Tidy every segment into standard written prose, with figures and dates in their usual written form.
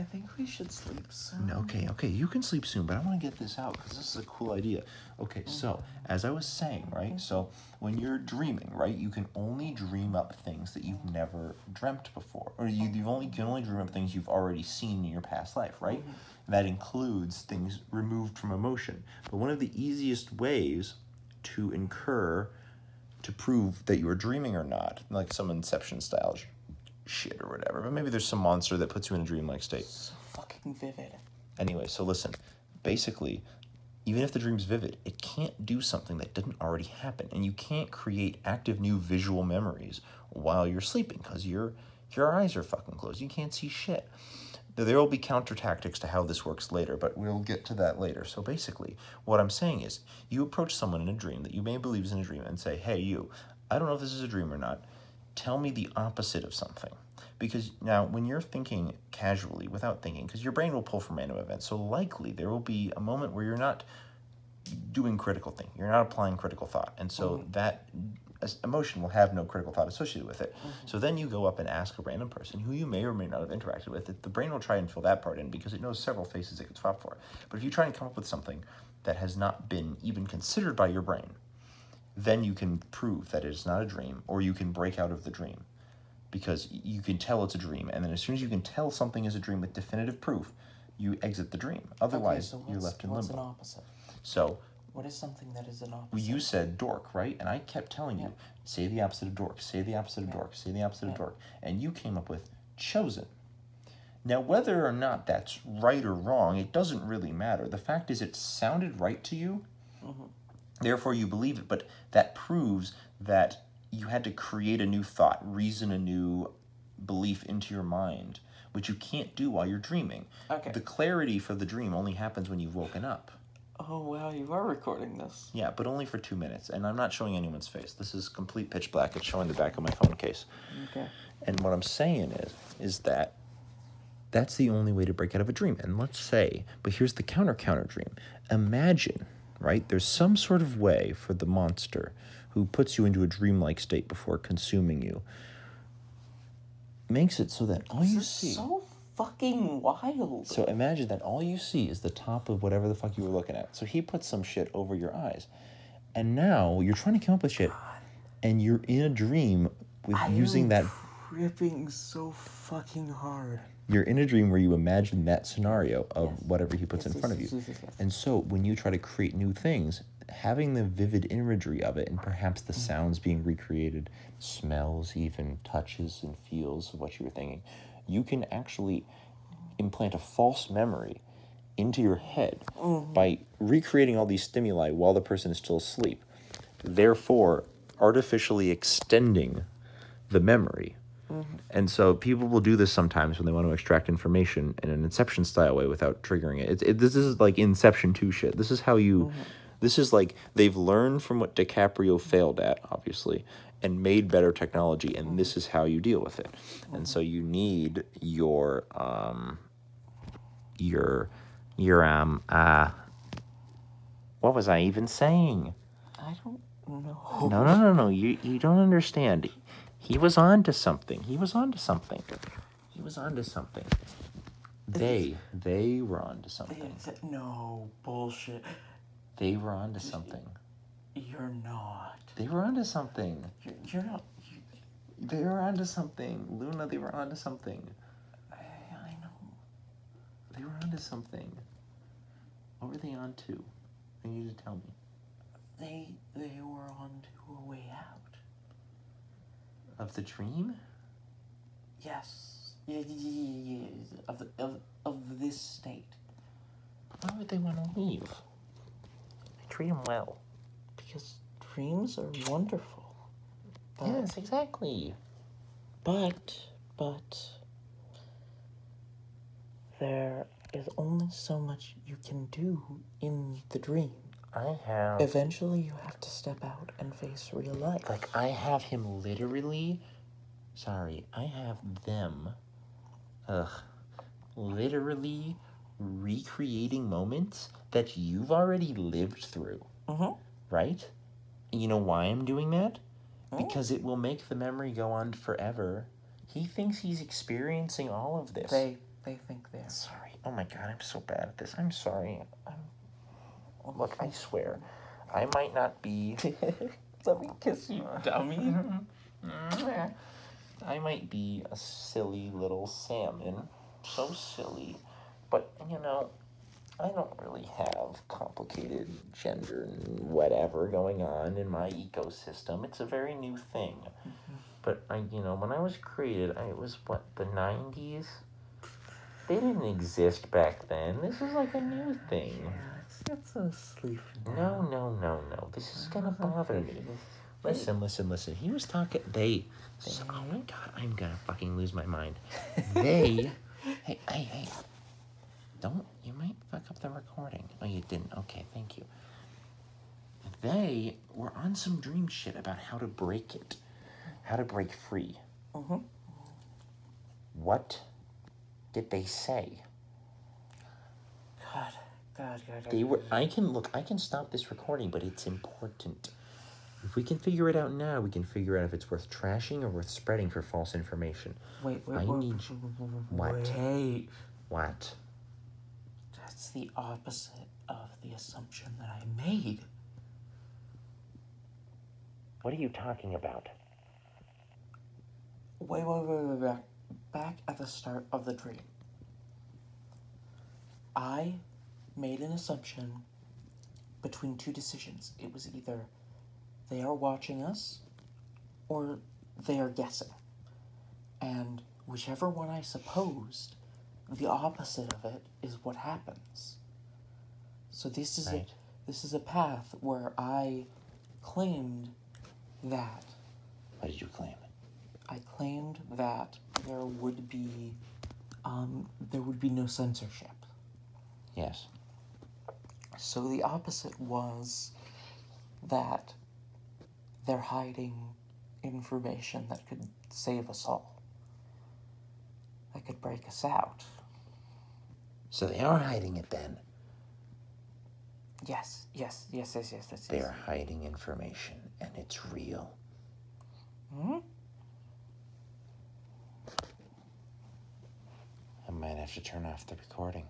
I think we should sleep soon. Okay, you can sleep soon, but I want to get this out because this is a cool idea. Okay, so as I was saying, right, so when you're dreaming, right, you can only dream up things that you've never dreamt before, or you can only dream up things you've already seen in your past life, right? That includes things removed from emotion. But one of the easiest ways to prove that you are dreaming or not, like some Inception style shit or whatever, but maybe there's some monster that puts you in a dreamlike state. So fucking vivid. Anyway, so listen, basically, even if the dream's vivid, it can't do something that didn't already happen, and you can't create active new visual memories while you're sleeping because your eyes are fucking closed. You can't see shit. There will be counter tactics to how this works later, but we'll get to that later. So basically, what I'm saying is, you approach someone in a dream that you may believe is in a dream and say, hey, you, I don't know if this is a dream or not. Tell me the opposite of something. Because now, when you're thinking casually, without thinking, because your brain will pull from random events, so likely there will be a moment where you're not doing critical thinking. You're not applying critical thought. And so that emotion will have no critical thought associated with it. So then you go up and ask a random person who you may or may not have interacted with. The brain will try and fill that part in because it knows several faces it could swap for. But if you try and come up with something that has not been even considered by your brain, then you can prove that it is not a dream, or you can break out of the dream. Because you can tell it's a dream, and then as soon as you can tell something is a dream with definitive proof, you exit the dream. Otherwise, you're left in limbo. What's an opposite? So, what is something that is an opposite? well, you said dork, right? And I kept telling you, say the opposite of dork, say the opposite of dork, say the opposite of dork. And you came up with chosen. Now, whether or not that's right or wrong, it doesn't really matter. The fact is it sounded right to you, therefore you believe it, but that proves that you had to create a new thought, reason a new belief into your mind, which you can't do while you're dreaming. Okay. The clarity for the dream only happens when you've woken up. Oh, wow, you are recording this. Yeah, but only for 2 minutes, and I'm not showing anyone's face. This is complete pitch black. It's showing the back of my phone case. Okay. And what I'm saying is that that's the only way to break out of a dream. And let's say, but here's the counter dream. Imagine, right, there's some sort of way for the monster who puts you into a dreamlike state before consuming you, makes it so that all you see... so fucking wild. So imagine that all you see is the top of whatever the fuck you were looking at. So he puts some shit over your eyes. And now you're trying to come up with shit, and you're in a dream with using that... tripping so fucking hard. You're in a dream where you imagine that scenario of whatever he puts in front of you. Yes. And so when you try to create new things, having the vivid imagery of it, and perhaps the sounds being recreated, smells, even touches and feels of what you were thinking, you can actually implant a false memory into your head by recreating all these stimuli while the person is still asleep, therefore artificially extending the memory. And so people will do this sometimes when they want to extract information in an Inception style way without triggering it. This is like Inception 2 shit. This is how you... This is like they've learned from what DiCaprio failed at, obviously, and made better technology, and this is how you deal with it. And so you need your what was I even saying? I don't know. No. You don't understand. He was on to something. They were on to something. No, bullshit. They were on to something. You're not. They were on to something. You're not. They were on to something. Luna, they were on to something. I know. They were on to something. What were they on to? I need you to tell me. They were on to a way out. Of the dream? Yes. Yeah. Of this state. Why would they want to leave? I treat them well. Because dreams are wonderful. Yes, exactly. But there is only so much you can do in the dream. Eventually you have to step out and face real life. Like, I have him literally... Sorry, I have them... literally recreating moments that you've already lived through. Right? And you know why I'm doing that? Because it will make the memory go on forever. He thinks he's experiencing all of this. They think they are. sorry. Oh my God, I'm so bad at this. I'm sorry. Look, I swear, I might not be. Let me kiss you, dummy. I might be a silly little salmon. So silly. But, you know, I don't really have complicated gender and whatever going on in my ecosystem. It's a very new thing. But, when I was created, it was, the 90s? They didn't exist back then. This is like a new thing. Yeah, it's so sleepy. No. This is gonna bother me. Listen. He was talking. Oh my God, I'm gonna fucking lose my mind. Hey. Don't. You might fuck up the recording. Oh, you didn't. Okay, thank you. They were on some dream shit about how to break it. How to break free. Mm-hmm. What did they say? God. They were. I can stop this recording, but it's important. If we can figure it out now, we can figure out if it's worth trashing or worth spreading for false information. Wait. What? Wait. What? That's the opposite of the assumption that I made. What are you talking about? Wait. Back at the start of the dream. I made an assumption between two decisions. It was either they are watching us or they are guessing. And whichever one I supposed, the opposite of it is what happens. So this is a path where I claimed that. What did you claim? I claimed that there would be no censorship. Yes. So the opposite was that they're hiding information that could save us all. That could break us out. So they are hiding it then? Yes. They are hiding information, and it's real. Hmm? I might have to turn off the recording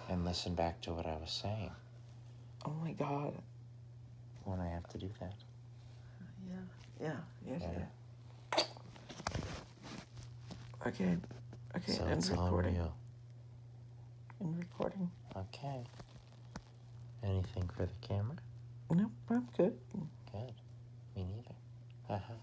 and listen back to what I was saying. Oh my God. When I have to do that. Yeah. Okay, so end it's all recording. real. End recording. Okay. Anything for the camera? Nope, I'm good. Good. Me neither. Haha.